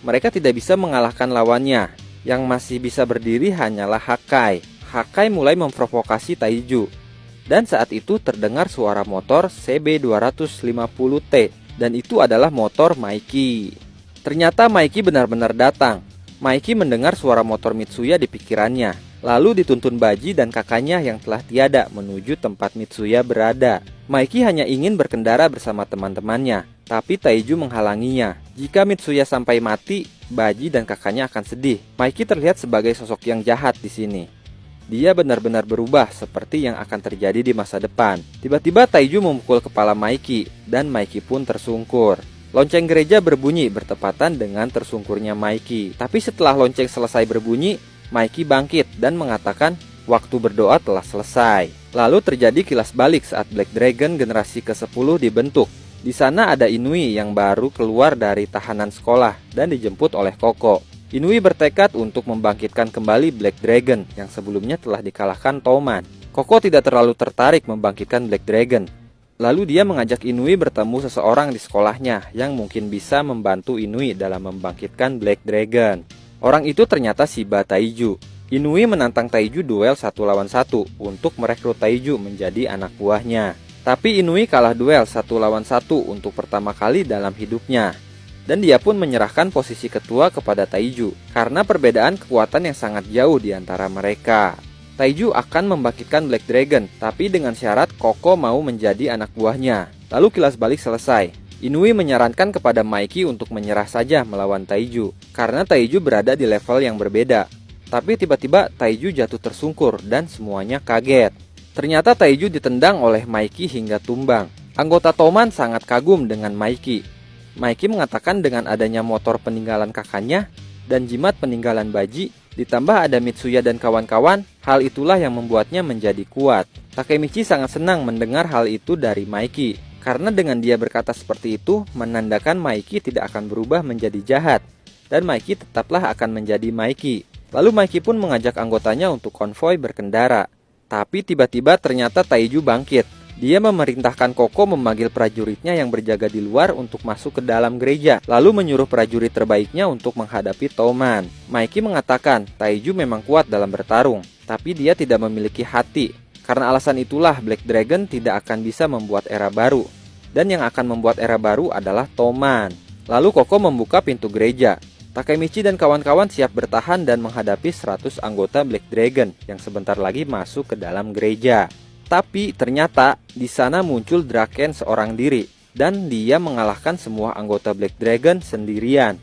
mereka tidak bisa mengalahkan lawannya. Yang masih bisa berdiri hanyalah Hakai. Hakai mulai memprovokasi Taiju. Dan saat itu terdengar suara motor CB250T. Dan itu adalah motor Maiki. Ternyata Maiki benar-benar datang. Maiki mendengar suara motor Mitsuya di pikirannya. Lalu dituntun Baji dan kakaknya yang telah tiada menuju tempat Mitsuya berada. Maiki hanya ingin berkendara bersama teman-temannya, tapi Taiju menghalanginya. Jika Mitsuya sampai mati, Baji dan kakaknya akan sedih. Maiki terlihat sebagai sosok yang jahat di sini. Dia benar-benar berubah seperti yang akan terjadi di masa depan. Tiba-tiba Taiju memukul kepala Maiki, dan Maiki pun tersungkur. Lonceng gereja berbunyi bertepatan dengan tersungkurnya Maiki. Tapi setelah lonceng selesai berbunyi, Maiki bangkit dan mengatakan waktu berdoa telah selesai. Lalu terjadi kilas balik saat Black Dragon generasi ke-10 dibentuk. Di sana ada Inui yang baru keluar dari tahanan sekolah dan dijemput oleh Koko. Inui bertekad untuk membangkitkan kembali Black Dragon yang sebelumnya telah dikalahkan Toman. Koko tidak terlalu tertarik membangkitkan Black Dragon. Lalu dia mengajak Inui bertemu seseorang di sekolahnya yang mungkin bisa membantu Inui dalam membangkitkan Black Dragon. Orang itu ternyata Shiba Taiju. Inui menantang Taiju duel 1 lawan 1 untuk merekrut Taiju menjadi anak buahnya. Tapi Inui kalah duel 1 lawan 1 untuk pertama kali dalam hidupnya. Dan dia pun menyerahkan posisi ketua kepada Taiju karena perbedaan kekuatan yang sangat jauh di antara mereka. Taiju akan membangkitkan Black Dragon, tapi dengan syarat Koko mau menjadi anak buahnya. Lalu kilas balik selesai. Inui menyarankan kepada Maiki untuk menyerah saja melawan Taiju karena Taiju berada di level yang berbeda. Tapi tiba-tiba Taiju jatuh tersungkur dan semuanya kaget. Ternyata Taiju ditendang oleh Maiki hingga tumbang. Anggota Toman sangat kagum dengan Maiki. Maiki mengatakan dengan adanya motor peninggalan kakaknya dan jimat peninggalan Baji, ditambah ada Mitsuya dan kawan-kawan, hal itulah yang membuatnya menjadi kuat. Takemichi sangat senang mendengar hal itu dari Maiki, karena dengan dia berkata seperti itu, menandakan Maiki tidak akan berubah menjadi jahat, dan Maiki tetaplah akan menjadi Maiki. Lalu Maiki pun mengajak anggotanya untuk konvoi berkendara. Tapi tiba-tiba ternyata Taiju bangkit. Dia memerintahkan Koko memanggil prajuritnya yang berjaga di luar untuk masuk ke dalam gereja, lalu menyuruh prajurit terbaiknya untuk menghadapi Toman. Maiki mengatakan Taiju memang kuat dalam bertarung, tapi dia tidak memiliki hati. Karena alasan itulah Black Dragon tidak akan bisa membuat era baru. Dan yang akan membuat era baru adalah Toman. Lalu Koko membuka pintu gereja. Takemichi dan kawan-kawan siap bertahan dan menghadapi 100 anggota Black Dragon yang sebentar lagi masuk ke dalam gereja. Tapi ternyata di sana muncul Draken seorang diri dan dia mengalahkan semua anggota Black Dragon sendirian.